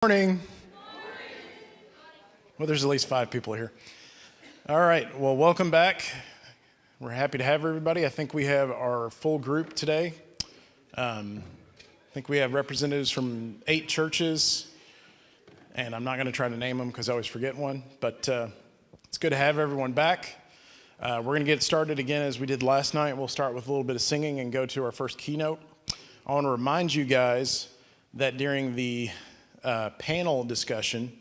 Morning. Well, there's at least 5 people here. All right, well, welcome back. We're happy to have everybody. I think we have our full group today. I think we have representatives from 8 churches, and I'm not going to try to name them because I always forget one, but it's good to have everyone back. We're going to get started again as we did last night. We'll start with a little bit of singing and go to our first keynote. I want to remind you guys that during the panel discussion,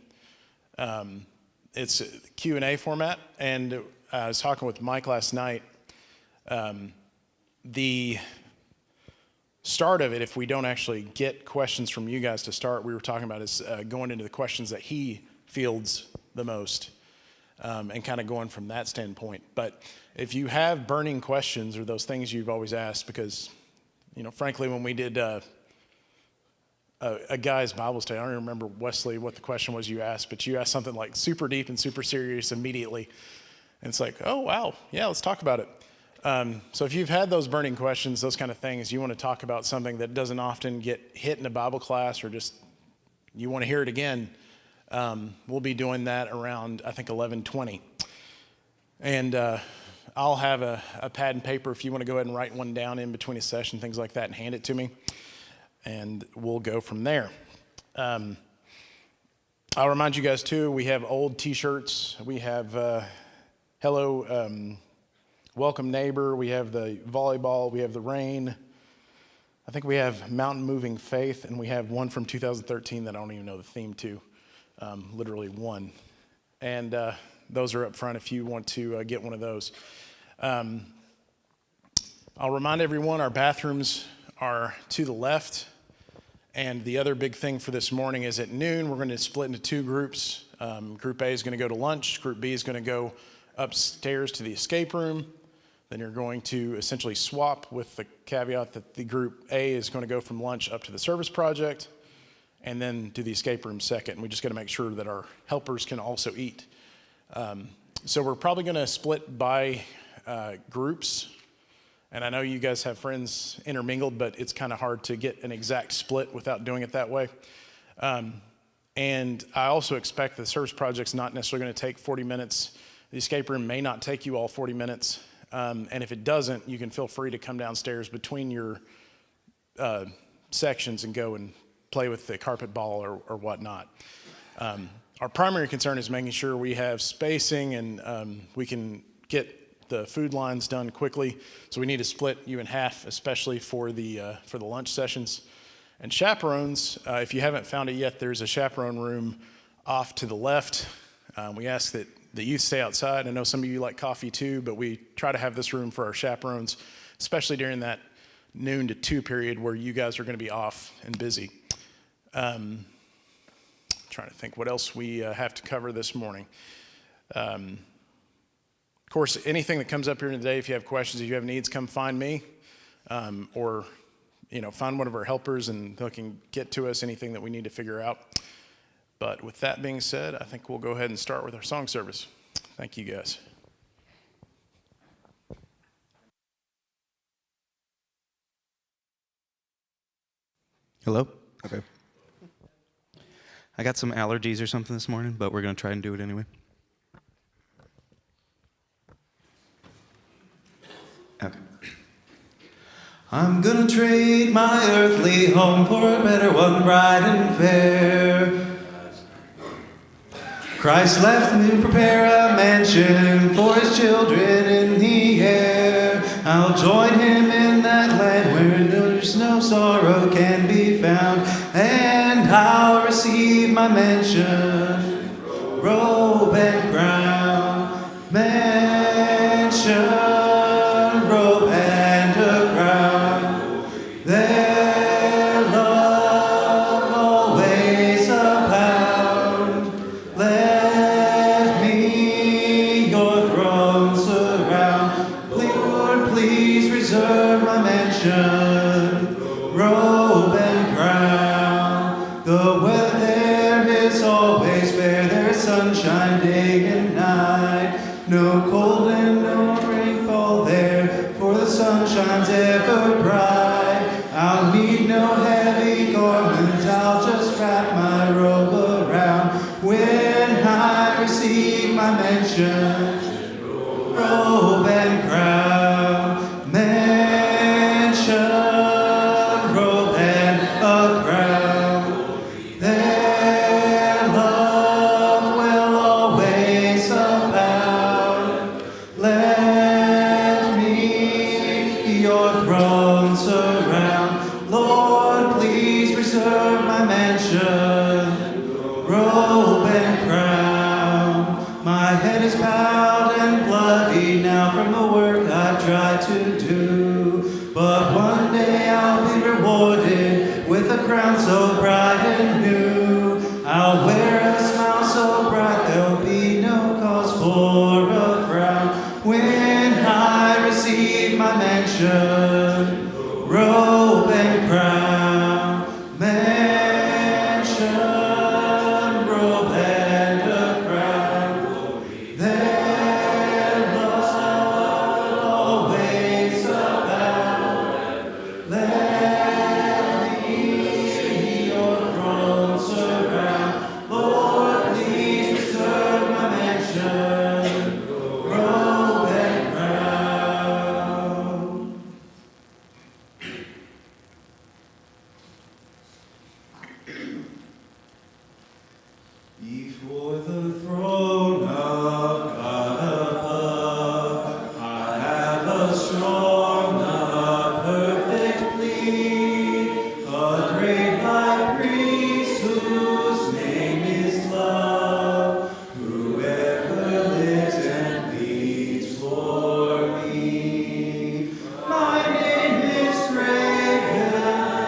it's a Q&A format, and I was talking with Mike last night. The start of it, if we don't actually get questions from you guys to start, we were talking about is going into the questions that he fields the most, and kind of going from that standpoint. But if you have burning questions or those things you've always asked, because, you know, frankly, when we did a guy's Bible study, I don't even remember, Wesley, what the question was you asked, but you asked something like super deep and super serious immediately. And it's like, oh, wow, yeah, let's talk about it. So if you've had those burning questions, those kind of things, you want to talk about something that doesn't often get hit in a Bible class, or just you want to hear it again, we'll be doing that around, I think, 11:20. And I'll have a pad and paper if you want to go ahead and write one down in between a session, things like that, and hand it to me. And we'll go from there. I'll remind you guys, too, we have old T-shirts. We have hello, welcome neighbor. We have the volleyball. We have the rain. I think we have mountain moving faith, and we have one from 2013 that I don't even know the theme to, literally one. And those are up front if you want to get one of those. I'll remind everyone our bathrooms are to the left, and the other big thing for this morning is at noon we're going to split into 2 groups. Group A is going to go to lunch. Group B is going to go upstairs to the escape room. Then you're going to essentially swap, with the caveat that the group A is going to go from lunch up to the service project and then do the escape room second. We just got to make sure that our helpers can also eat. So we're probably going to split by groups. And I know you guys have friends intermingled, but it's kind of hard to get an exact split without doing it that way. And I also expect the service project's not necessarily going to take 40 minutes. The escape room may not take you all 40 minutes. And if it doesn't, you can feel free to come downstairs between your sections and go and play with the carpet ball or whatnot. Our primary concern is making sure we have spacing and we can get the food lines done quickly, so we need to split you in half, especially for the lunch sessions. And chaperones, if you haven't found it yet, there's a chaperone room off to the left. We ask that the youth stay outside. I know some of you like coffee too, but we try to have this room for our chaperones, especially during that noon to 2 period where you guys are going to be off and busy. Trying to think what else we have to cover this morning. Of course, anything that comes up here today, if you have questions, if you have needs, come find me, or find one of our helpers and they can get to us anything that we need to figure out. But with that being said, I think we'll go ahead and start with our song service. Thank you, guys. Hello? Okay. I got some allergies or something this morning, but we're going to try and do it anyway. Okay. I'm gonna trade my earthly home for a better one, bright and fair. Christ left me to prepare a mansion for his children in the air. I'll join him in that land where there's no sorrow can be found, and I'll receive my mansion, robe and crown, mansion. No cold and no rainfall there, for the sun shines ever bright. I'll need no heavy garments, I'll just wrap my robe mansion, robe and crown, mansion, robe and a crown. Their love will always abound. Let me your throne surround. Lord, please preserve my mansion, robe and crown. My head is bowed and bloody now from the work I've tried to do. But one day I'll be rewarded with a crown so bright and new. I'll wear a smile so bright there'll be no cause for a frown when I receive my mansion, robe and crown, mansion, robe and a crown. Their love always abound. Let me your throne surround. Lord, please preserve my mansion, robe and crown. Before the throne of God above, I have a strong, a perfect plea, a great high priest whose name is love, whoever lives and pleads for me. My name is graven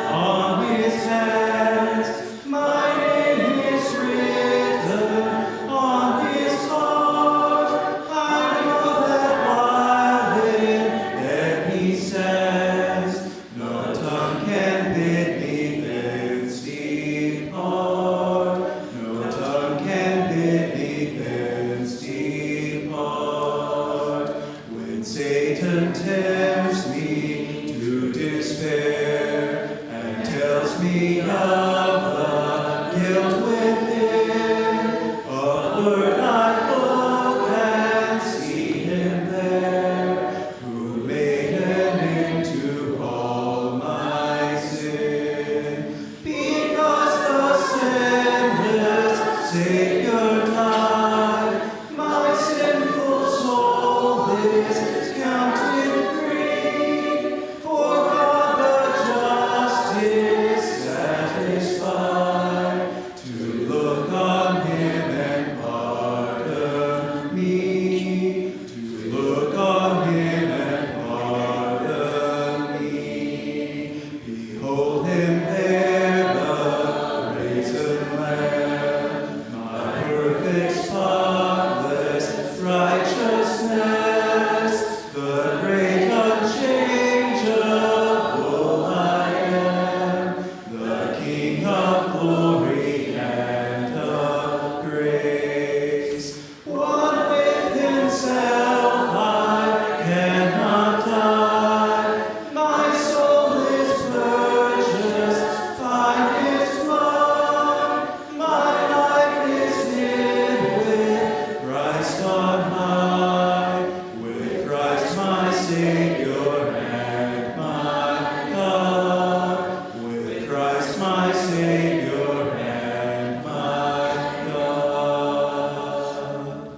on his hands, my name is written on his heart. I know that while in there he stands, no tongue can bid me thence depart. No tongue can bid me thence depart. When Satan tempts me to despair and tells me of the guilt within, upward I look and see him there, who made an end to all my sin. Because the sinless Savior died, my sinful soul is counted free. For God the just is satisfied to look on him and pardon me. To look on him and pardon me. Behold him there, the brazen Lamb, my perfect, spotless righteousness, the great unchangeable I am, the King of glory and of grace. One with himself I cannot die, my soul is purchased by his blood, my life is hid with Christ on high, with Christ my Savior and my God, with Christ my Savior and my God.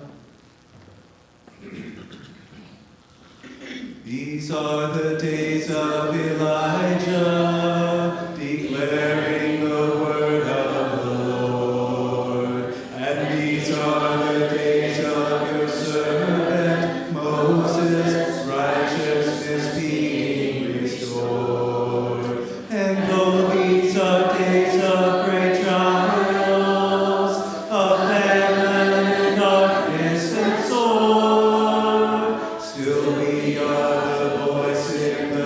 These are the days of Elijah, declaring the word of the Lord. And these are the days of your servant Moses, righteousness being restored. And though these are days of great trials, of famine and darkness and sword, still we are the voice in the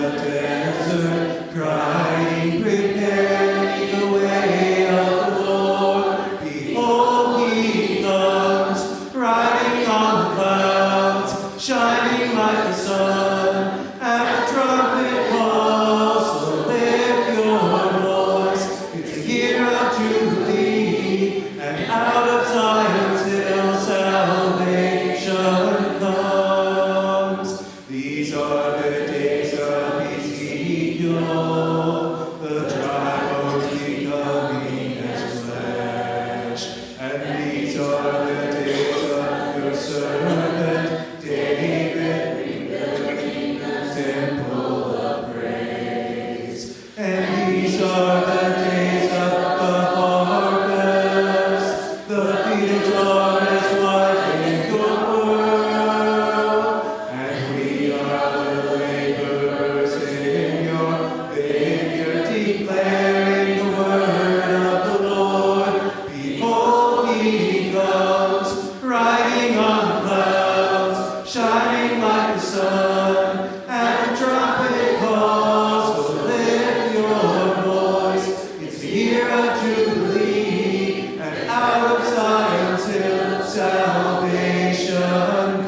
And these are the days of your servant David, rebuilding the temple of praise. And these are the days of the harvest. The fields are as white in your world, and we are the laborers in your vineyard, declaring the word of the Lord. Behold, he comes, riding on clouds, shining like the sun, and the trumpet calls. So lift your voice, it's the year of Jubilee, and out of Zion's hill salvation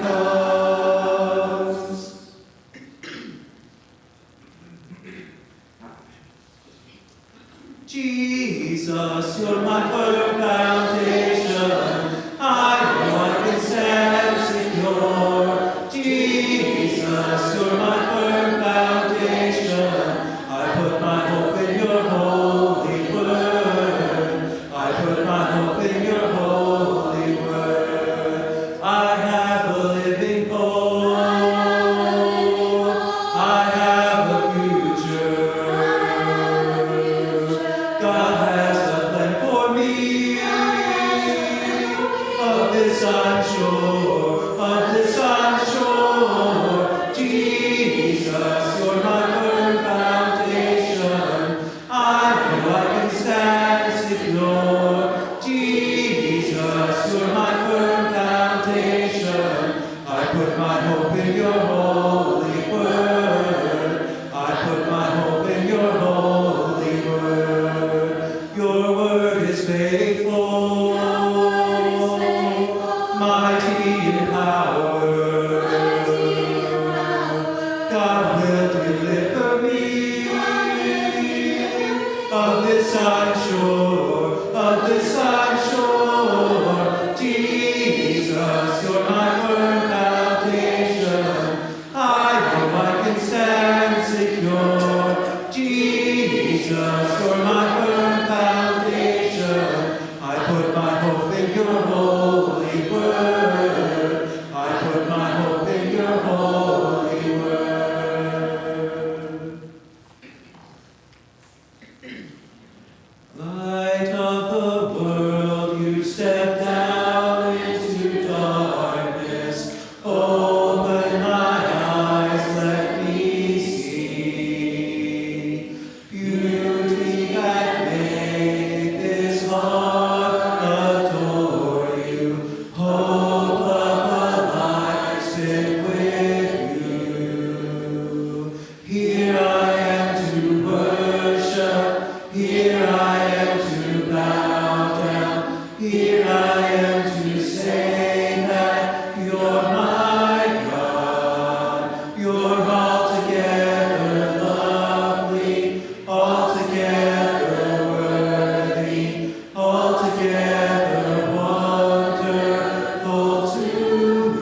comes. Jesus, you're my firm foundation. I know I can stand secure. Jesus, you're my firm foundation. I put my hope in your holy word. I put my hope in your holy word. I have a living hope. I have a future. God has a plan for me. Of this I'm sure. Of this I'm sure. Jesus, you're my firm foundation. I know I can stand secure. Jesus, you're my firm foundation. I put my hope in your holy word. I put my hope in your holy word. Your word is faithful, mighty in power. God will deliver me. Of this I'm sure. Of this I'm sure. Jesus, you're my firm foundation. I know I can stand secure. Jesus, you're my firm foundation. I put my hope in your holy word. I put my hope in your holy word. Light of the world, you step down into darkness. Open my eyes, let me see beauty that made this heart adore you. Hope of a life sit with you. Here I am to worship. Here I am to bow down. Here I am to say that you're my God. You're altogether lovely, altogether worthy, altogether wonderful to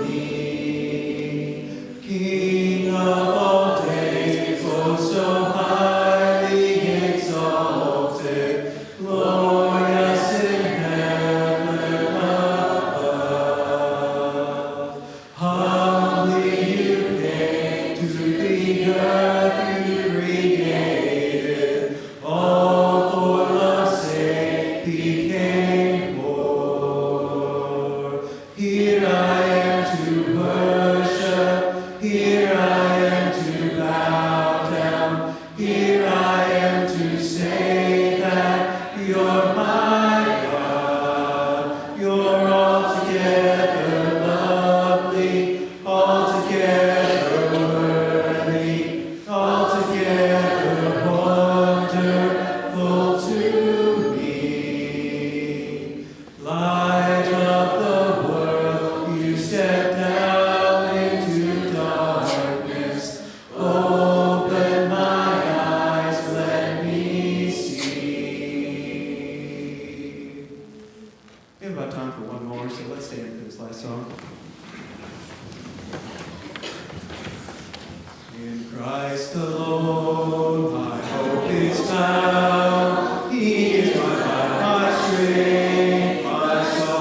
me. King of all days, oh so highly exalted, glorious in heaven above. Humbly you came to the earth you created, all for love's sake became poor. Here I am to worship, here I am to bow down, here I am to say that you're my God. You're altogether lovely, altogether worthy, altogether wonderful to me. Light of the world, you step down into darkness. Open my eyes, let me see. We have about time for one more, so let's stand for this last song. In Christ alone, my hope is found. He is my life, my strength, my song.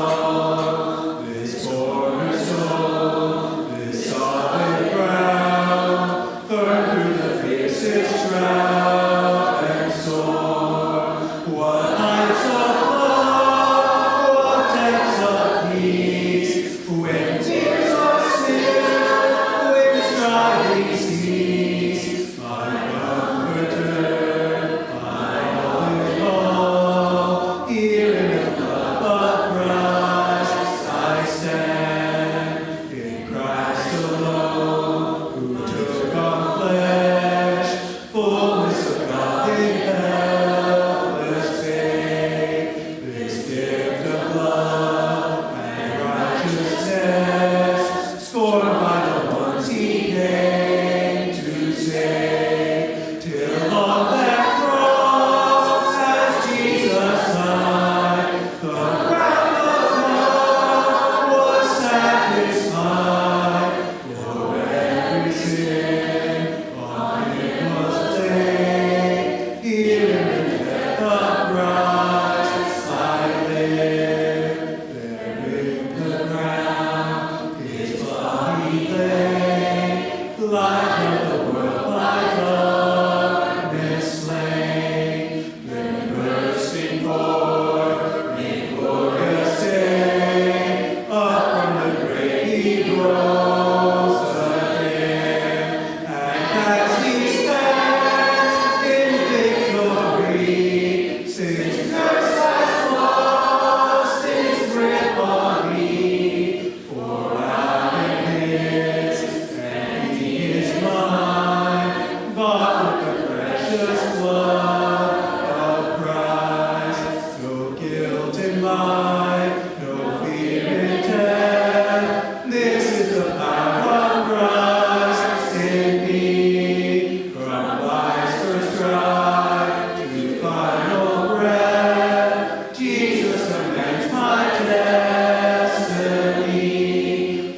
life, no fear in death. This is the power of Christ in me. From life's first cry to final breath, Jesus commands my destiny.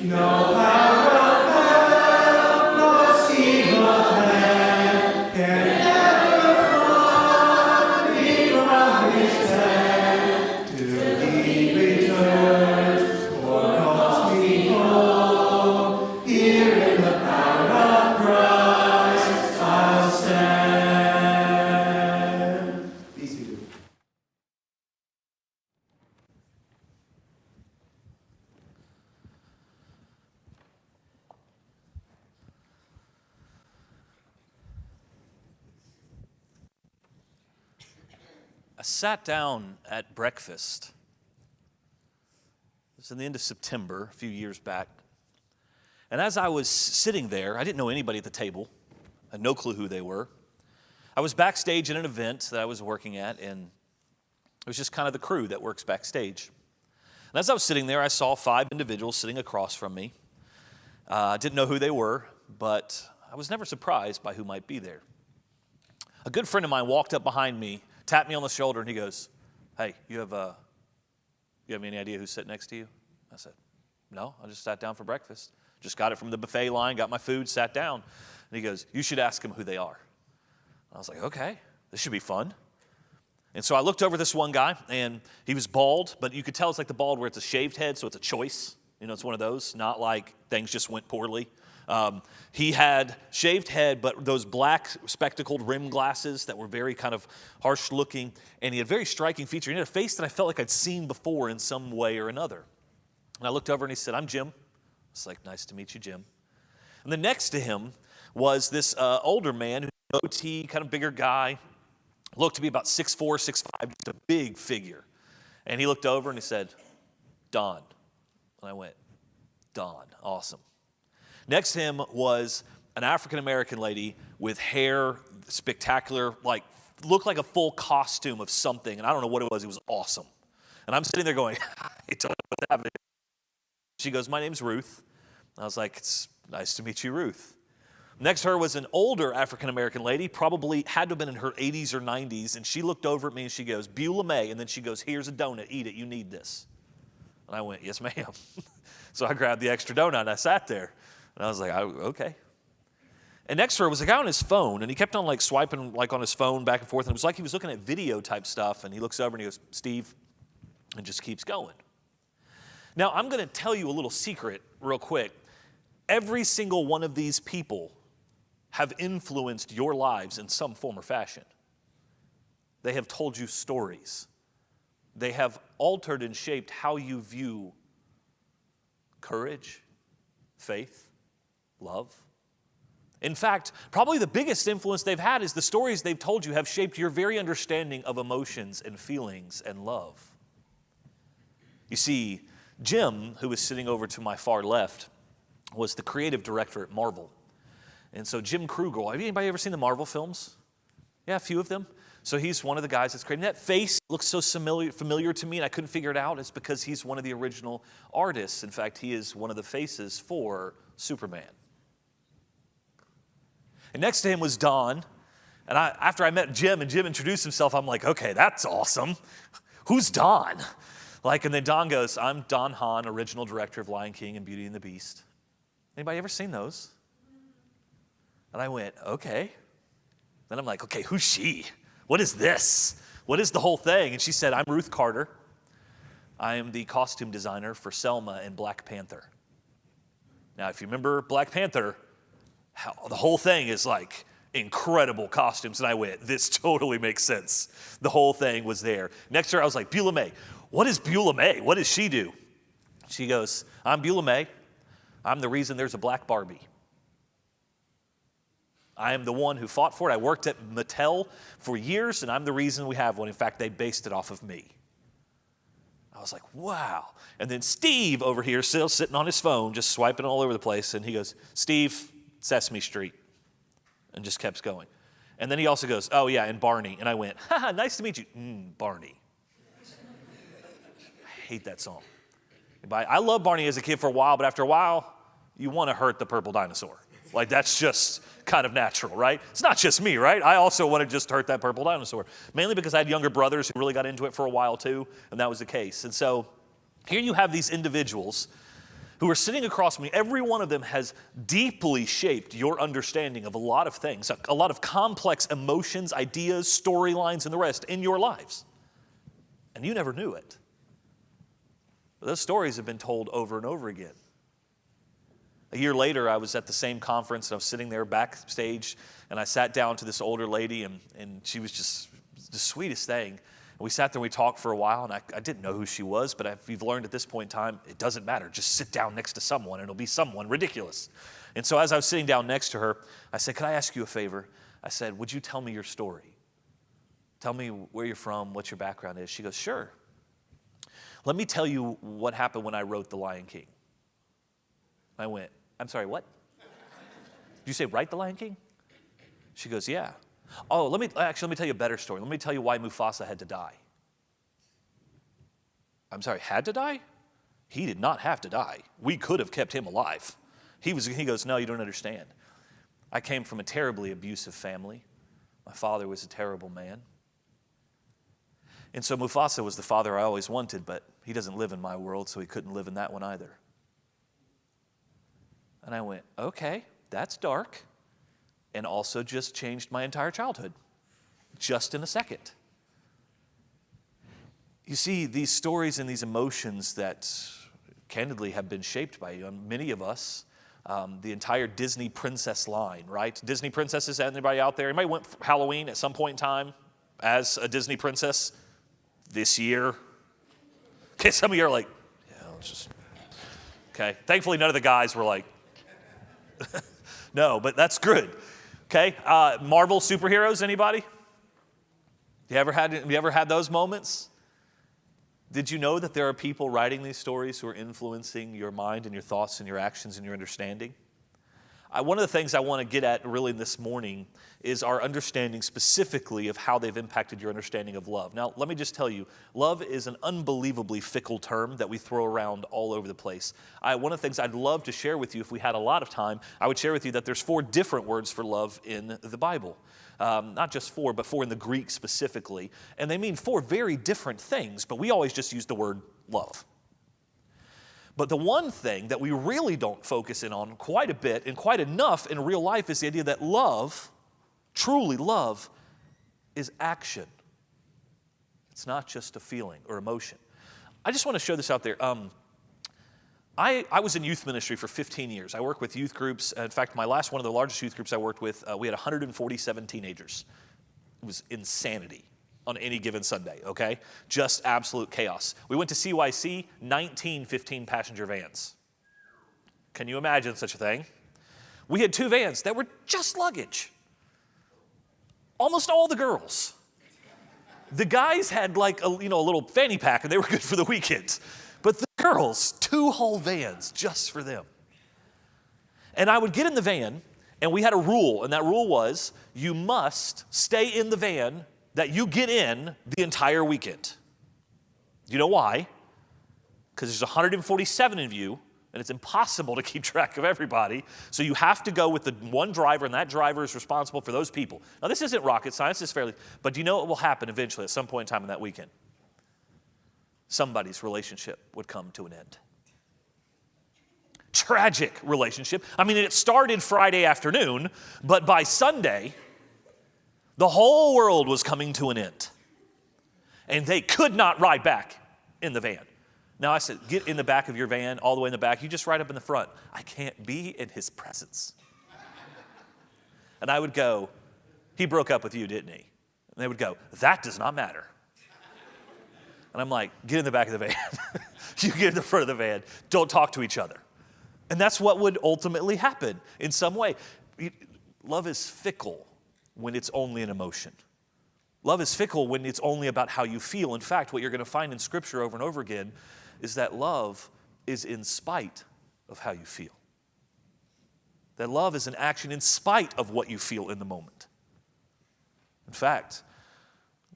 No power of hell, no scheme of man can ever pluck me from his hand. Till he returns or calls me home, here in the power of Christ I'll stand. Be seated. I sat down at breakfast. It was in the end of September, a few years back. And as I was sitting there, I didn't know anybody at the table. I had no clue who they were. I was backstage at an event that I was working at, and it was just kind of the crew that works backstage. And as I was sitting there, I saw 5 individuals sitting across from me. I didn't know who they were, but I was never surprised by who might be there. A good friend of mine walked up behind me, tapped me on the shoulder, and he goes, "Hey, you have any idea who's sitting next to you?" I said, "No, I just sat down for breakfast. Just got it from the buffet line, got my food, sat down." And he goes, "You should ask them who they are." I was like, "Okay, this should be fun." And so I looked over this one guy, and he was bald, but you could tell it's like the bald where it's a shaved head, so it's a choice. You know, it's one of those, not like things just went poorly. He had shaved head, but those black spectacled rim glasses that were very kind of harsh looking, and he had a very striking feature. He had a face that I felt like I'd seen before in some way or another. And I looked over and he said, "I'm Jim." It's like, "Nice to meet you, Jim." And then next to him was this older man, who had goatee, kind of bigger guy, looked to be about 6'4", 6'5", just a big figure. And he looked over and he said, "Don." And I went, "Don, awesome." Next to him was an African-American lady with hair spectacular, like looked like a full costume of something, and I don't know what it was. It was awesome. And I'm sitting there going, "I don't know what's happening." She goes, "My name's Ruth." I was like, "It's nice to meet you, Ruth." Next to her was an older African-American lady, probably had to have been in her 80s or 90s, and she looked over at me and she goes, "Beulah May," and then she goes, "Here's a donut, eat it, you need this." And I went, "Yes, ma'am." So I grabbed the extra donut and I sat there. And I was like, "Okay." And next to her was a guy on his phone, and he kept on like swiping like on his phone back and forth, and it was like he was looking at video type stuff, and he looks over and he goes, "Steve," and just keeps going. Now, I'm going to tell you a little secret real quick. Every single one of these people have influenced your lives in some form or fashion. They have told you stories. They have altered and shaped how you view courage, faith, love. In fact, probably the biggest influence they've had is the stories they've told you have shaped your very understanding of emotions and feelings and love. You see, Jim, who was sitting over to my far left, was the creative director at Marvel. And so Jim Kruger, have anybody ever seen the Marvel films? Yeah, a few of them. So he's one of the guys that's creating that face. Looks so familiar to me, and I couldn't figure it out. It's because he's one of the original artists. In fact, he is one of the faces for Superman. And next to him was Don. And after I met Jim and Jim introduced himself, I'm like, "Okay, that's awesome. Who's Don?" And then Don goes, "I'm Don Hahn, original director of Lion King and Beauty and the Beast." Anybody ever seen those? And I went, "Okay." Then I'm like, "Okay, who's she? What is this? What is the whole thing?" And she said, "I'm Ruth Carter. I am the costume designer for Selma and Black Panther." Now, if you remember Black Panther, the whole thing is like incredible costumes. And I went, "This totally makes sense." The whole thing was there. Next to her, I was like, "Beulah May. What is Beulah May? What does she do?" She goes, "I'm Beulah May. I'm the reason there's a black Barbie. I am the one who fought for it. I worked at Mattel for years, and I'm the reason we have one. In fact, they based it off of me." I was like, wow. And then Steve over here, still sitting on his phone, just swiping all over the place, and he goes, "Steve, Sesame Street," and just kept going. And then he also goes, "Oh yeah, and Barney." And I went, "Haha, nice to meet you." Barney. hate that song. I love Barney as a kid for a while, but after a while, you want to hurt the purple dinosaur. Like, that's just kind of natural, right? It's not just me, right? I also want to just hurt that purple dinosaur, mainly because I had younger brothers who really got into it for a while too, and that was the case. And so here you have these individuals who are sitting across from me. Every one of them has deeply shaped your understanding of a lot of things, a lot of complex emotions, ideas, storylines, and the rest in your lives. And you never knew it. But those stories have been told over and over again. A year later, I was at the same conference, and I was sitting there backstage, and I sat down to this older lady, and she was just the sweetest thing. And we sat there and we talked for a while, and I didn't know who she was, but if you've learned at this point in time, it doesn't matter. Just sit down next to someone, and it'll be someone ridiculous. And so as I was sitting down next to her, I said, "Could I ask you a favor?" I said, "Would you tell me your story? Tell me where you're from, what your background is." She goes, "Sure. Let me tell you what happened when I wrote The Lion King." I went, "I'm sorry, what? Did you say write The Lion King?" She goes, "Yeah." "Oh, let me tell you a better story. Let me tell you why Mufasa had to die." "I'm sorry, had to die?" "He did not have to die. We could have kept him alive." He goes, "No, you don't understand. I came from a terribly abusive family. My father was a terrible man. And so Mufasa was the father I always wanted, but he doesn't live in my world, so he couldn't live in that one either." And I went, "Okay, that's dark, and also just changed my entire childhood, just in a second." You see, these stories and these emotions that candidly have been shaped by many of us, the entire Disney princess line, right? Disney princesses, anybody out there? Anybody went for Halloween at some point in time as a Disney princess this year? Okay, some of you are like, "Yeah, let's just," okay. Thankfully, none of the guys were like, no, but that's good. Okay, Marvel superheroes, anybody? Have you ever had those moments? Did you know that there are people writing these stories who are influencing your mind and your thoughts and your actions and your understanding? One of the things I want to get at really this morning is our understanding specifically of how they've impacted your understanding of love. Now, let me just tell you, love is an unbelievably fickle term that we throw around all over the place. One of the things I'd love to share with you, if we had a lot of time, I would share with you that there's 4 different words for love in the Bible. Not just 4, but 4 in the Greek specifically. And they mean 4 very different things, but we always just use the word love. But the one thing that we really don't focus in on quite a bit and quite enough in real life is the idea that love, truly love, is action. It's not just a feeling or emotion. I just want to show this out there. I was in youth ministry for 15 years. I worked with youth groups. In fact, my last one of the largest youth groups I worked with, we had 147 teenagers. It was insanity on any given Sunday, okay? Just absolute chaos. We went to CYC, 19 15-passenger vans. Can you imagine such a thing? We had 2 vans that were just luggage. Almost all the girls. The guys had like a little fanny pack, and they were good for the weekends. But the girls, 2 whole vans just for them. And I would get in the van, and we had a rule, and that rule was you must stay in the van that you get in the entire weekend. Do you know why? Because there's 147 of you, and it's impossible to keep track of everybody. So you have to go with the one driver, and that driver is responsible for those people. Now, this isn't rocket science, it's but do you know what will happen eventually at some point in time in that weekend? Somebody's relationship would come to an end. Tragic relationship. I mean, it started Friday afternoon, but by Sunday, the whole world was coming to an end. And they could not ride back in the van. Now I said, get in the back of your van, all the way in the back. You just ride up in the front. I can't be in his presence. And I would go, he broke up with you, didn't he? And they would go, that does not matter. And I'm like, get in the back of the van. You get in the front of the van. Don't talk to each other. And that's what would ultimately happen in some way. Love is fickle when it's only an emotion. Love is fickle when it's only about how you feel. In fact, what you're going to find in Scripture over and over again is that love is in spite of how you feel. That love is an action in spite of what you feel in the moment. In fact,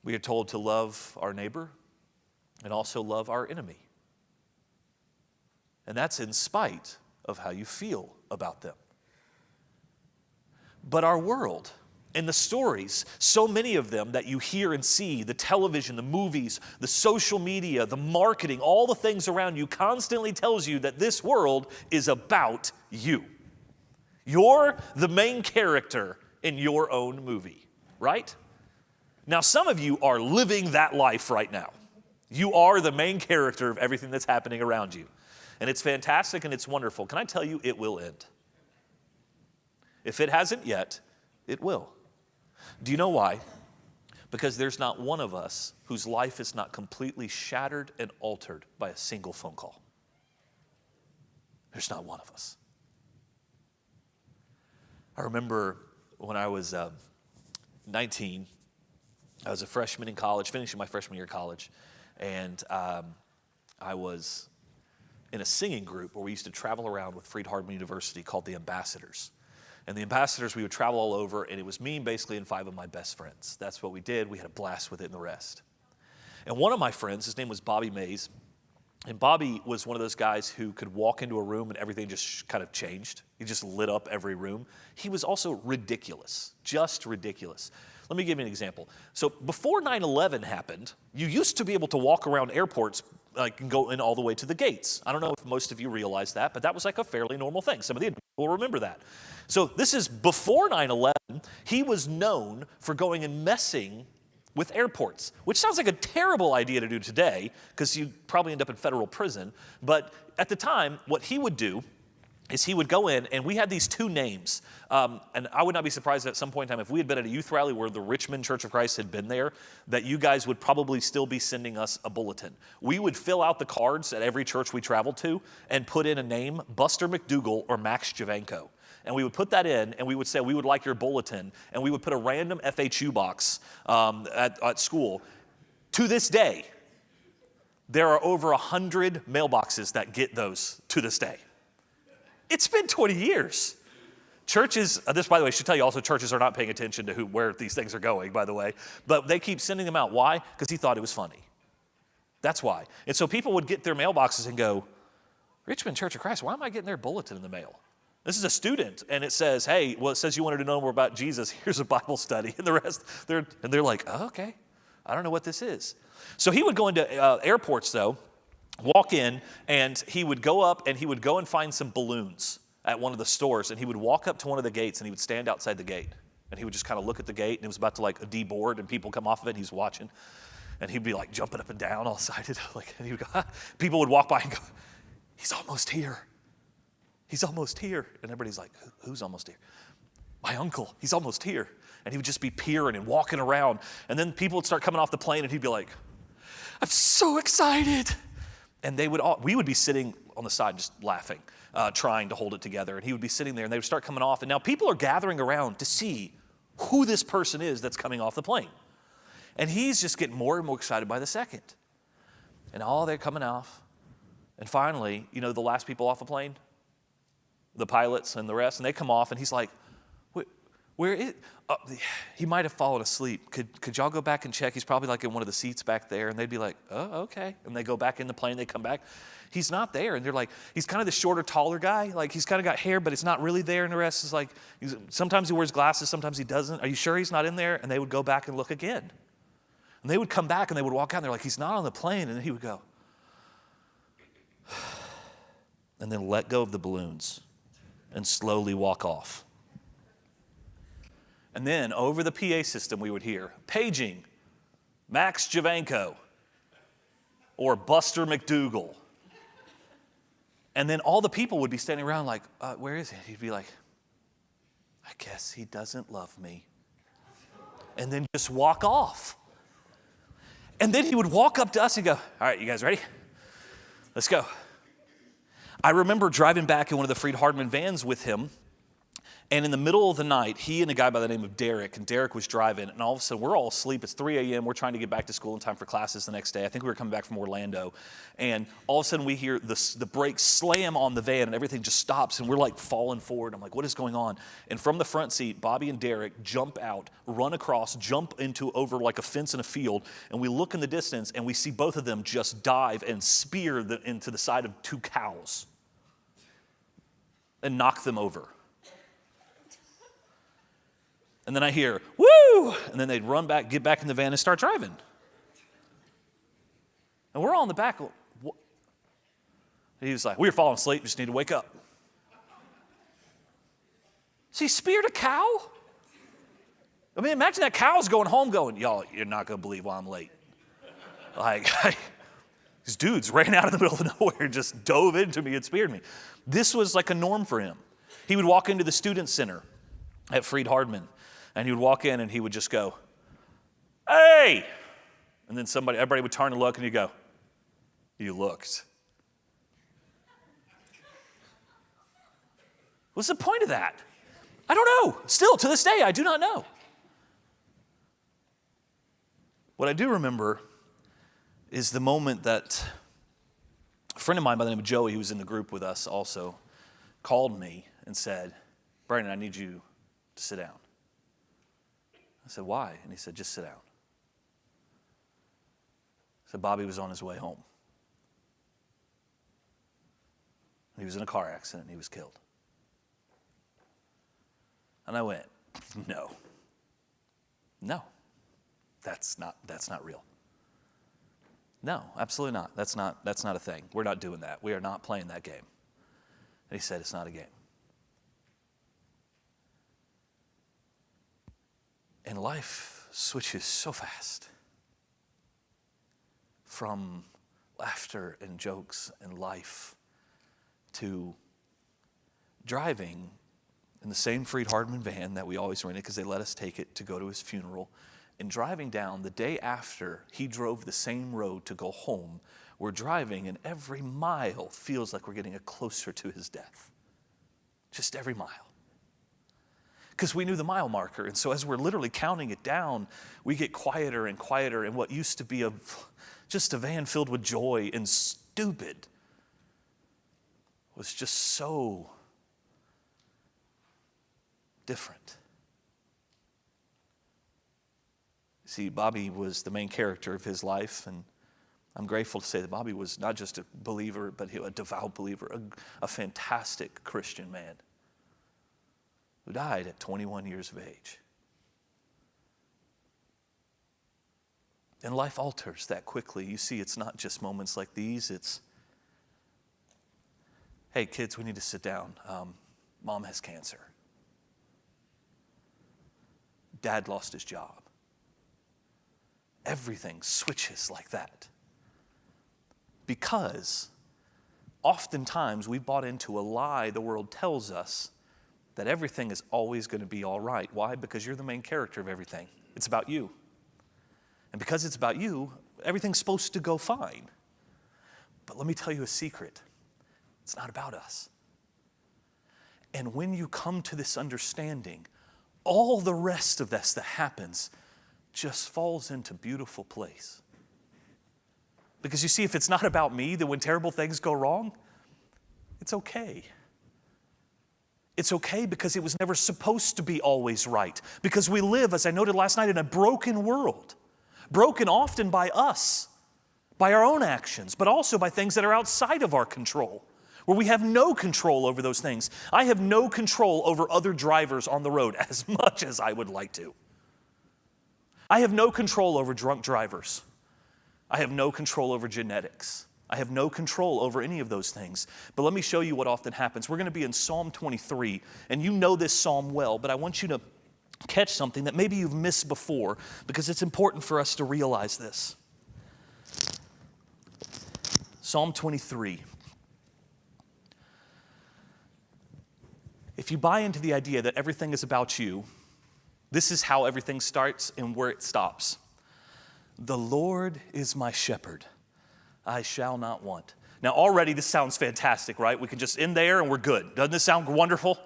we are told to love our neighbor and also love our enemy. And that's in spite of how you feel about them. But our world and the stories, so many of them that you hear and see, the television, the movies, the social media, the marketing, all the things around you constantly tells you that this world is about you. You're the main character in your own movie, right? Now, some of you are living that life right now. You are the main character of everything that's happening around you. And it's fantastic and it's wonderful. Can I tell you, it will end. If it hasn't yet, it will. Do you know why? Because there's not one of us whose life is not completely shattered and altered by a single phone call. There's not one of us. I remember when I was 19, I was a freshman in college, finishing my freshman year of college, and I was in a singing group where we used to travel around with Freed-Hardeman University called the Ambassadors. And the Ambassadors, we would travel all over, and it was me basically and 5 of my best friends. That's what we did. We had a blast with it and the rest. And one of my friends, his name was Bobby Mays, and Bobby was one of those guys who could walk into a room and everything just kind of changed. He just lit up every room. He was also ridiculous, just ridiculous. Let me give you an example. So before 9/11 happened, you used to be able to walk around airports and go in all the way to the gates. I don't know if most of you realize that, but that was like a fairly normal thing. Some of the people remember that. So this is before 9/11. He was known for going and messing with airports, which sounds like a terrible idea to do today because you'd probably end up in federal prison. But at the time, what he would do is he would go in, and we had these 2 names. And I would not be surprised at some point in time if we had been at a youth rally where the Richmond Church of Christ had been there, that you guys would probably still be sending us a bulletin. We would fill out the cards at every church we traveled to and put in a name, Buster McDougal or Max Javanko. And we would put that in, and we would say, we would like your bulletin, and we would put a random FAQ box at school. To this day, there are over 100 mailboxes that get those to this day. It's been 20 years. Churches, this, by the way, I should tell you also, churches are not paying attention to where these things are going, by the way. But they keep sending them out. Why? Because he thought it was funny. That's why. And so people would get their mailboxes and go, Richmond Church of Christ, why am I getting their bulletin in the mail? This is a student, and it says, hey, well, it says you wanted to know more about Jesus. Here's a Bible study. And the rest, they're like, oh, okay, I don't know what this is. So he would go into airports, though, walk in, and he would go up, and he would go and find some balloons at one of the stores, and he would walk up to one of the gates, and he would stand outside the gate, and he would just kind of look at the gate, and it was about to like deboard, and people come off of it, and he's watching, and he'd be like jumping up and down all excited, and he would go, ah. People would walk by and go, he's almost here. He's almost here. And everybody's like, who's almost here? My uncle, he's almost here. And he would just be peering and walking around. And then people would start coming off the plane, and he'd be like, I'm so excited. And we would be sitting on the side just laughing, trying to hold it together. And he would be sitting there, and they would start coming off. And now people are gathering around to see who this person is that's coming off the plane. And he's just getting more and more excited by the second. And they're coming off. And finally, the last people off the plane, the pilots and the rest, and they come off, and he's like, where is, he might have fallen asleep. Could y'all go back and check? He's probably like in one of the seats back there. And they'd be like, oh, okay. And they go back in the plane, they come back. He's not there. And they're like, he's kind of the shorter, taller guy. Like, he's kind of got hair, but it's not really there. And the rest is like, sometimes he wears glasses, sometimes he doesn't. Are you sure he's not in there? And they would go back and look again. And they would come back, and they would walk out, and they're like, he's not on the plane. And then he would go, and then let go of the balloons and slowly walk off. And then over the PA system, we would hear, paging, Max Javanko or Buster McDougal. And then all the people would be standing around like, where is he? He'd be like, I guess he doesn't love me. And then just walk off. And then he would walk up to us and go, all right, you guys ready? Let's go. I remember driving back in one of the Freed-Hardeman vans with him, and in the middle of the night, he and a guy by the name of Derek, and Derek was driving, and all of a sudden, we're all asleep. It's 3 a.m. We're trying to get back to school in time for classes the next day. I think we were coming back from Orlando, and all of a sudden, we hear the brakes slam on the van, and everything just stops, and we're like falling forward. I'm like, what is going on? And from the front seat, Bobby and Derek jump out, run across, jump over like a fence in a field, and we look in the distance, and we see both of them just dive and spear into the side of 2 cows. and knock them over. And then I hear, woo! And then they'd run back, get back in the van, and start driving. And we're all in the back. What? He was like, we were falling asleep, just need to wake up. So he speared a cow? I mean, imagine that cow's going home going, y'all, you're not going to believe why I'm late. Like, these dudes ran out of the middle of nowhere, just dove into me and speared me. This was like a norm for him. He would walk into the student center at Freed-Hardeman, and he would walk in and he would just go, hey! And then everybody would turn and look, and he'd go, you looked. What's the point of that? I don't know. Still, to this day, I do not know. What I do remember is the moment that a friend of mine by the name of Joey, who was in the group with us also, called me and said, Brandon, I need you to sit down. I said, why? And he said, just sit down. I said, Bobby was on his way home. He was in a car accident and he was killed. And I went, no, that's not real. No, absolutely not. That's not a thing. We're not doing that. We are not playing that game. And he said, it's not a game. And life switches so fast from laughter and jokes and life to driving in the same Freed-Hardeman van that we always rented because they let us take it to go to his funeral, and driving down the day after he drove the same road to go home, we're driving and every mile feels like we're getting closer to his death. Just every mile. Because we knew the mile marker, and so as we're literally counting it down, we get quieter and quieter, and what used to be just a van filled with joy and stupid was just so different. See, Bobby was the main character of his life, and I'm grateful to say that Bobby was not just a believer, but a devout believer, a fantastic Christian man who died at 21 years of age. And life alters that quickly. You see, it's not just moments like these, it's, hey, kids, we need to sit down. Mom has cancer. Dad lost his job. Everything switches like that. Because oftentimes we've bought into a lie the world tells us that everything is always going to be all right. Why? Because you're the main character of everything. It's about you. And because it's about you, everything's supposed to go fine. But let me tell you a secret. It's not about us. And when you come to this understanding, all the rest of this that happens just falls into beautiful place. Because you see, if it's not about me, then when terrible things go wrong, it's okay. It's okay because it was never supposed to be always right. Because we live, as I noted last night, in a broken world. Broken often by us, by our own actions, but also by things that are outside of our control, where we have no control over those things. I have no control over other drivers on the road as much as I would like to. I have no control over drunk drivers. I have no control over genetics. I have no control over any of those things. But let me show you what often happens. We're going to be in Psalm 23, and you know this psalm well, but I want you to catch something that maybe you've missed before, because it's important for us to realize this. Psalm 23. If you buy into the idea that everything is about you, this is how everything starts and where it stops. The Lord is my shepherd, I shall not want. Now already this sounds fantastic, right? We can just end there and we're good. Doesn't this sound wonderful?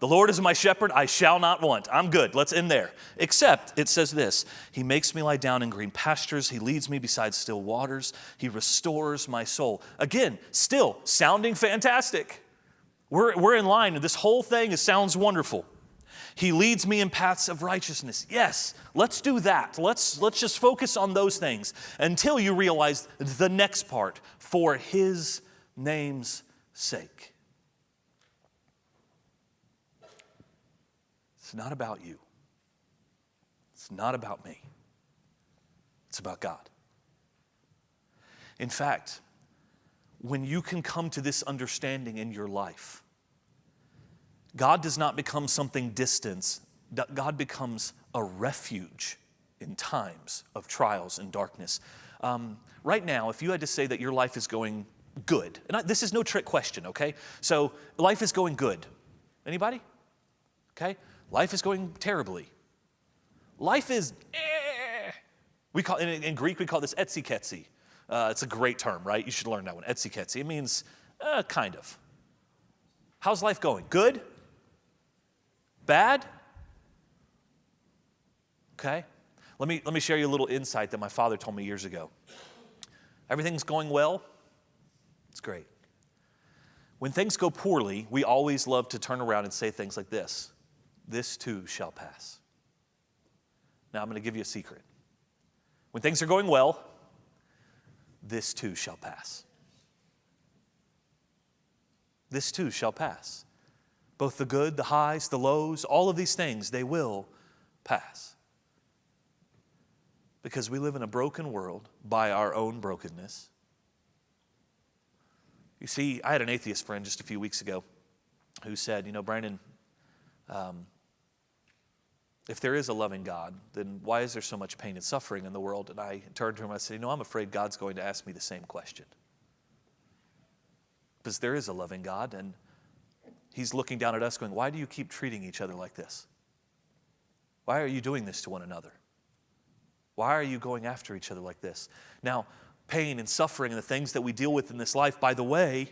The Lord is my shepherd, I shall not want. I'm good, let's end there. Except it says this, He makes me lie down in green pastures, He leads me beside still waters, He restores my soul. Again, still sounding fantastic. We're in line, and this whole thing sounds wonderful. He leads me in paths of righteousness. Yes, let's do that. Let's just focus on those things until you realize the next part, for His name's sake. It's not about you. It's not about me. It's about God. In fact, when you can come to this understanding in your life, God does not become something distant. God becomes a refuge in times of trials and darkness. Right now, if you had to say that your life is going good, and this is no trick question, okay? So life is going good. Anybody? Okay? Life is going terribly. Life is, we call in Greek we call this etsiketsi. It's a great term, right? You should learn that one, etsiketsi. It means kind of. How's life going? Good? Bad? Okay. Let me share you a little insight that my father told me years ago. Everything's going well. It's great. When things go poorly, we always love to turn around and say things like this. This too shall pass. Now I'm going to give you a secret. When things are going well, this too shall pass. This too shall pass. Both the good, the highs, the lows, all of these things, they will pass. Because we live in a broken world by our own brokenness. You see, I had an atheist friend just a few weeks ago who said, Brandon, if there is a loving God, then why is there so much pain and suffering in the world? And I turned to him and I said, I'm afraid God's going to ask me the same question. Because there is a loving God, and he's looking down at us going, why do you keep treating each other like this? Why are you doing this to one another? Why are you going after each other like this? Now, pain and suffering and the things that we deal with in this life, by the way,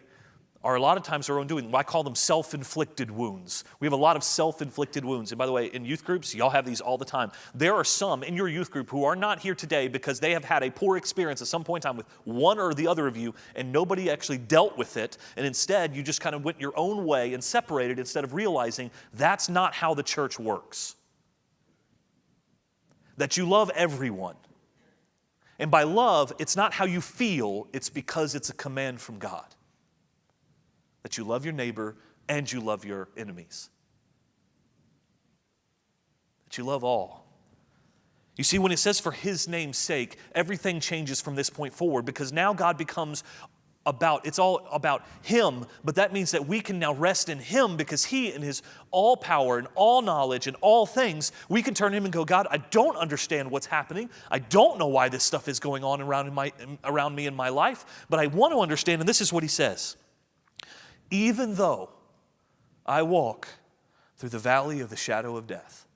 are a lot of times our own doing. I call them self-inflicted wounds. We have a lot of self-inflicted wounds. And by the way, in youth groups, y'all have these all the time. There are some in your youth group who are not here today because they have had a poor experience at some point in time with one or the other of you, and nobody actually dealt with it. And instead, you just kind of went your own way and separated instead of realizing that's not how the church works. That you love everyone. And by love, it's not how you feel, it's because it's a command from God. That you love your neighbor and you love your enemies. That you love all. You see, when it says for his name's sake, everything changes from this point forward because now God becomes it's all about him, but that means that we can now rest in him because he in his all power and all knowledge and all things, we can turn to him and go, God, I don't understand what's happening. I don't know why this stuff is going on around me in my life, but I want to understand, and this is what he says. Even though I walk through the valley of the shadow of death,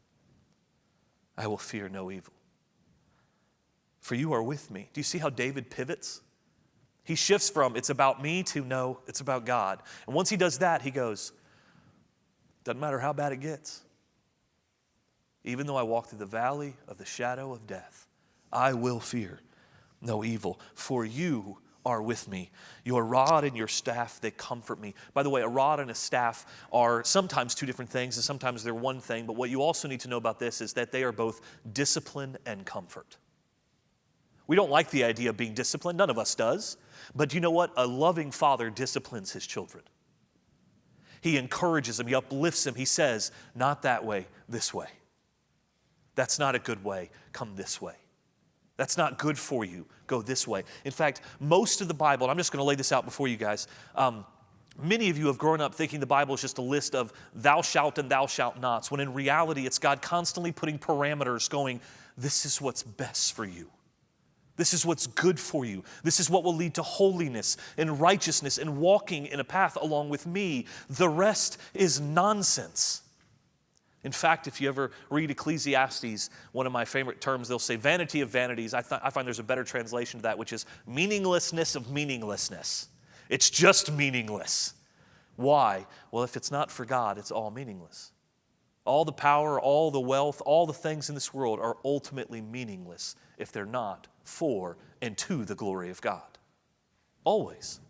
I will fear no evil. For you are with me. Do you see how David pivots? He shifts from it's about me to no, it's about God. And once he does that, he goes, doesn't matter how bad it gets. Even though I walk through the valley of the shadow of death, I will fear no evil. For you are with me. Your rod and your staff, they comfort me. By the way, a rod and a staff are sometimes two different things, and sometimes they're one thing. But what you also need to know about this is that they are both discipline and comfort. We don't like the idea of being disciplined. None of us does. But you know what? A loving father disciplines his children. He encourages them. He uplifts them. He says, not that way, this way. That's not a good way. Come this way. That's not good for you. Go this way. In fact, most of the Bible, and I'm just going to lay this out before you guys, many of you have grown up thinking the Bible is just a list of thou shalt and thou shalt nots, when in reality it's God constantly putting parameters going, this is what's best for you. This is what's good for you. This is what will lead to holiness and righteousness and walking in a path along with me. The rest is nonsense. In fact, if you ever read Ecclesiastes, one of my favorite terms, they'll say vanity of vanities. I find there's a better translation to that, which is meaninglessness of meaninglessness. It's just meaningless. Why? Well, if it's not for God, it's all meaningless. All the power, all the wealth, all the things in this world are ultimately meaningless if they're not for and to the glory of God. Always.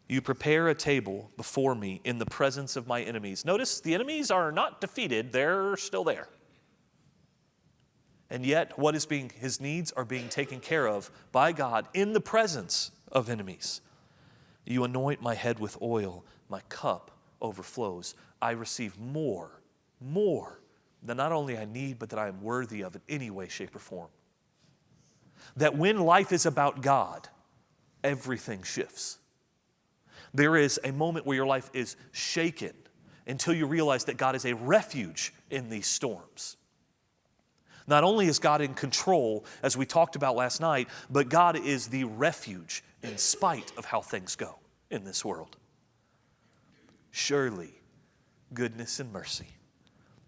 You prepare a table before me in the presence of my enemies. Notice the enemies are not defeated, they're still there. And yet, his needs are being taken care of by God in the presence of enemies. You anoint my head with oil, my cup overflows. I receive more than not only I need, but that I am worthy of in any way, shape, or form. That when life is about God, everything shifts. There is a moment where your life is shaken until you realize that God is a refuge in these storms. Not only is God in control, as we talked about last night, but God is the refuge in spite of how things go in this world. Surely, goodness and mercy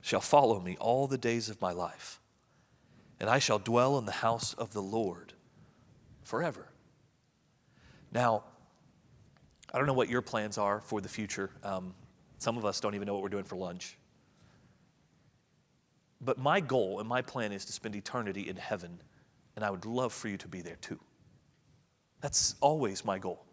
shall follow me all the days of my life, and I shall dwell in the house of the Lord forever. Now, I don't know what your plans are for the future. Some of us don't even know what we're doing for lunch. But my goal and my plan is to spend eternity in heaven, and I would love for you to be there too. That's always my goal.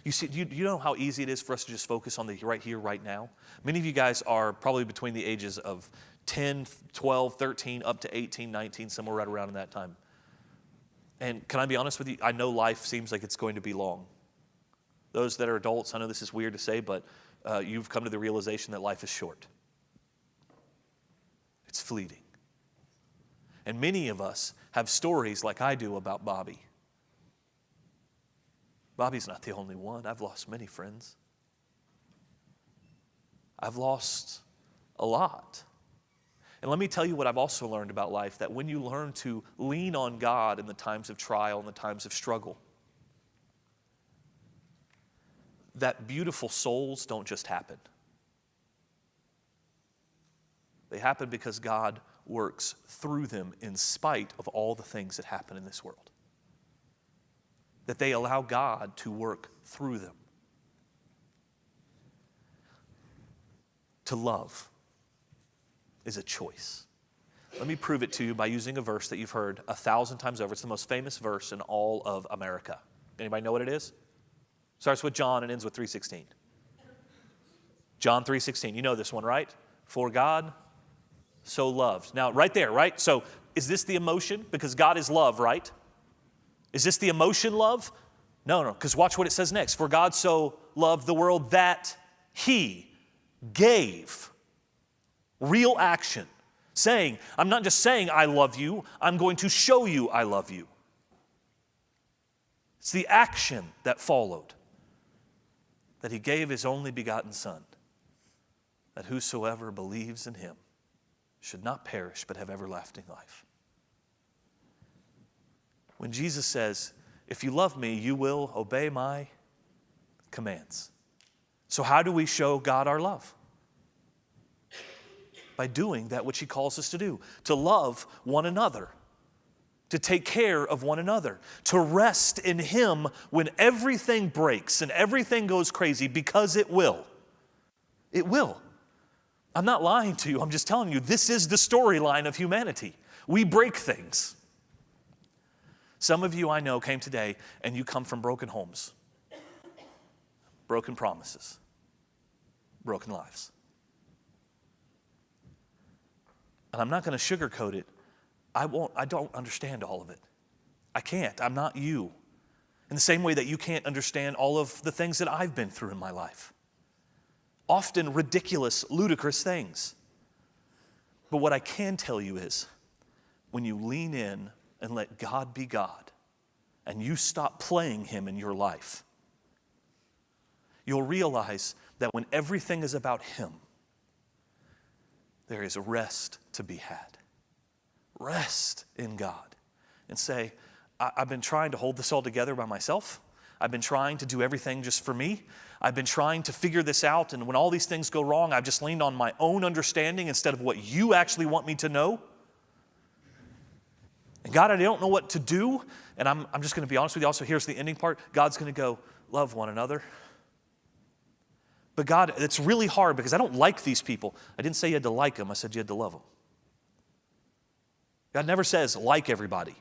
You see, you know how easy it is for us to just focus on the right here, right now? Many of you guys are probably between the ages of 10, 12, 13, up to 18, 19, somewhere right around in that time. And can I be honest with you? I know life seems like it's going to be long. Those that are adults, I know this is weird to say, but you've come to the realization that life is short. It's fleeting. And many of us have stories like I do about Bobby. Bobby's not the only one. I've lost many friends. I've lost a lot. And let me tell you what I've also learned about life, that when you learn to lean on God in the times of trial and the times of struggle, that beautiful souls don't just happen. They happen because God works through them in spite of all the things that happen in this world. That they allow God to work through them. To love is a choice. Let me prove it to you by using a verse that you've heard 1,000 times over. It's the most famous verse in all of America. Anybody know what it is? Starts with John and ends with 3:16. John 3:16. You know this one, right? For God so loved. Now, right there, right? So, is this the emotion? Because God is love, right? Is this the emotion love? No, because watch what it says next. For God so loved the world that He gave. Real action. Saying, I'm not just saying I love you, I'm going to show you I love you. It's the action that followed. That He gave His only begotten Son, that whosoever believes in Him should not perish but have everlasting life. When Jesus says, if you love me, you will obey my commands. So how do we show God our love? By doing that which He calls us to do, to love one another, to take care of one another, to rest in Him when everything breaks and everything goes crazy, because it will. It will. I'm not lying to you. I'm just telling you, this is the storyline of humanity. We break things. Some of you I know came today and you come from broken homes, broken promises, broken lives. And I'm not going to sugarcoat it. I don't understand all of it. I can't. I'm not you. In the same way that you can't understand all of the things that I've been through in my life. Often ridiculous, ludicrous things. But what I can tell you is, when you lean in and let God be God, and you stop playing Him in your life, you'll realize that when everything is about Him, there is rest to be had. Rest in God. And say, I've been trying to hold this all together by myself. I've been trying to do everything just for me. I've been trying to figure this out, and when all these things go wrong, I've just leaned on my own understanding instead of what you actually want me to know. And God, I don't know what to do, and I'm just going to be honest with you. Also, here's the ending part. God's going to go, love one another. But God, it's really hard because I don't like these people. I didn't say you had to like them. I said you had to love them. God never says like everybody.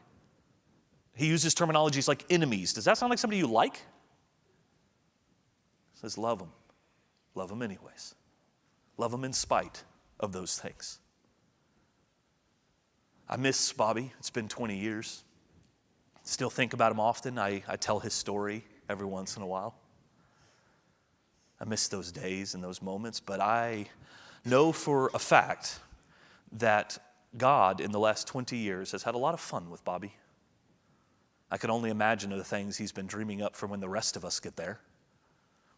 He uses terminologies like enemies. Does that sound like somebody you like? He says love them. Love them anyways. Love them in spite of those things. I miss Bobby. It's been 20 years. Still think about him often. I tell his story every once in a while. I miss those days and those moments, but I know for a fact that God in the last 20 years has had a lot of fun with Bobby. I can only imagine the things he's been dreaming up for when the rest of us get there.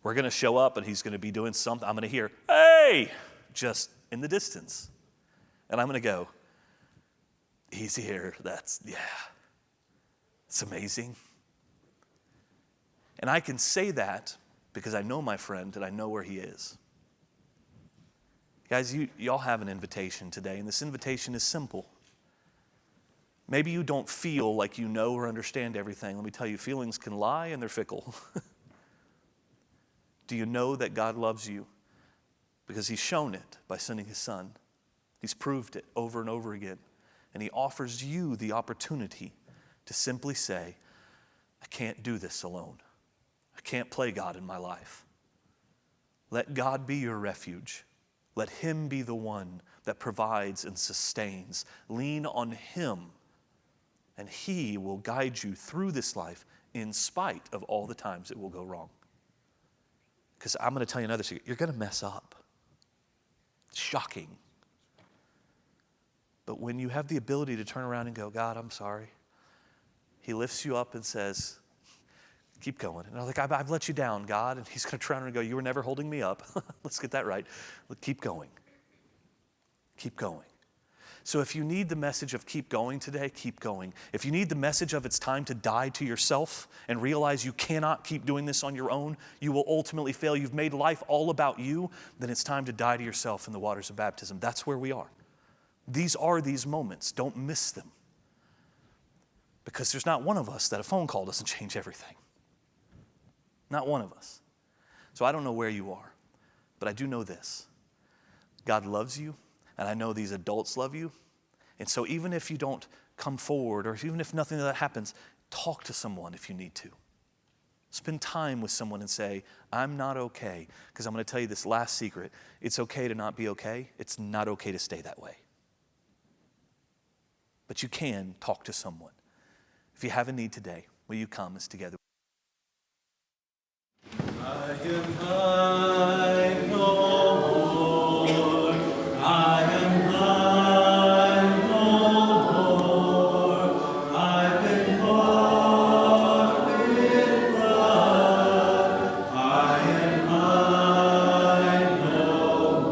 We're going to show up and he's going to be doing something. I'm going to hear, "Hey," just in the distance. And I'm going to go, "He's here." It's amazing. And I can say that because I know my friend and I know where he is. Guys, y'all have an invitation today, and this invitation is simple. Maybe you don't feel like you know or understand everything. Let me tell you, feelings can lie and they're fickle. Do you know that God loves you? Because he's shown it by sending his son. He's proved it over and over again. And he offers you the opportunity to simply say, "I can't do this alone. I can't play God in my life." Let God be your refuge. Let him be the one that provides and sustains. Lean on him, and he will guide you through this life in spite of all the times it will go wrong. Because I'm going to tell you another secret. You're going to mess up. It's shocking. But when you have the ability to turn around and go, "God, I'm sorry," he lifts you up and says, "Keep going." And I'm like, "I've let you down, God." And he's going to turn around and go, "You were never holding me up." Let's get that right. Keep going. Keep going. So if you need the message of keep going today, keep going. If you need the message of it's time to die to yourself and realize you cannot keep doing this on your own, you will ultimately fail, you've made life all about you, then it's time to die to yourself in the waters of baptism. That's where we are. These are these moments. Don't miss them. Because there's not one of us that a phone call doesn't change everything. Not one of us. So I don't know where you are, but I do know this. God loves you, and I know these adults love you. And so even if you don't come forward, or even if nothing of that happens, talk to someone if you need to. Spend time with someone and say, "I'm not okay." Because I'm going to tell you this last secret. It's okay to not be okay. It's not okay to stay that way. But you can talk to someone. If you have a need today, will you come as together? I am thine, O Lord. I am thine, O Lord. I've been bought with blood. I am thine, O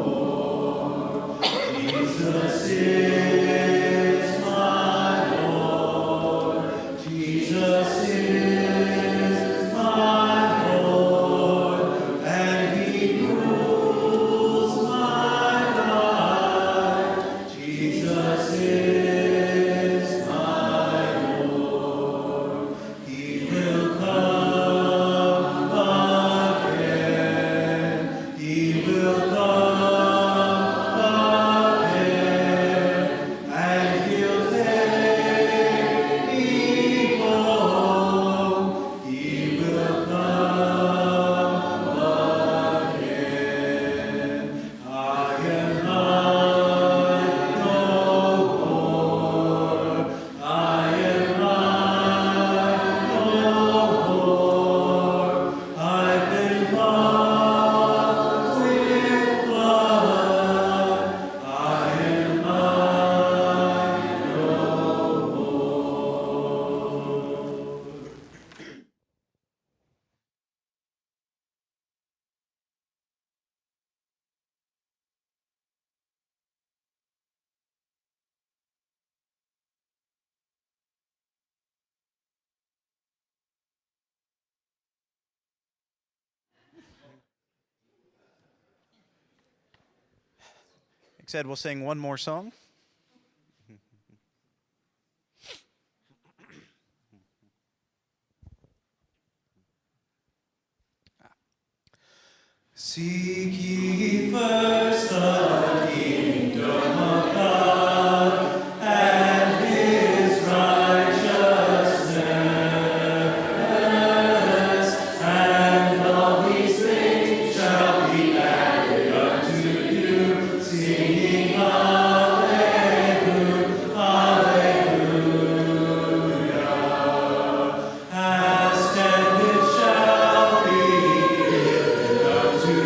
Lord. Jesus is my Lord. Jesus is my Lord. And he rules my life. Jesus is my Lord. He will come again. He will come again. And he'll take me home. He will come again. I am thine, O Lord. I am thine, O Lord. I've been bought with blood. I am thine, O Lord. Like I said, we'll sing one more song. Seek ye first the kingdom of God and his righteousness, and all these things shall be added unto you. Singing Hallelujah, Hallelujah. Ask and it shall be given unto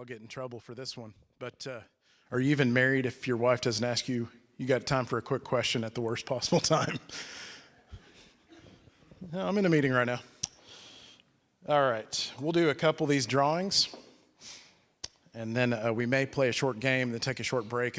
I'll get in trouble for this one. But are you even married if your wife doesn't ask you, you got time for a quick question at the worst possible time? No, I'm in a meeting right now. All right, we'll do a couple of these drawings, and then we may play a short game, then take a short break. And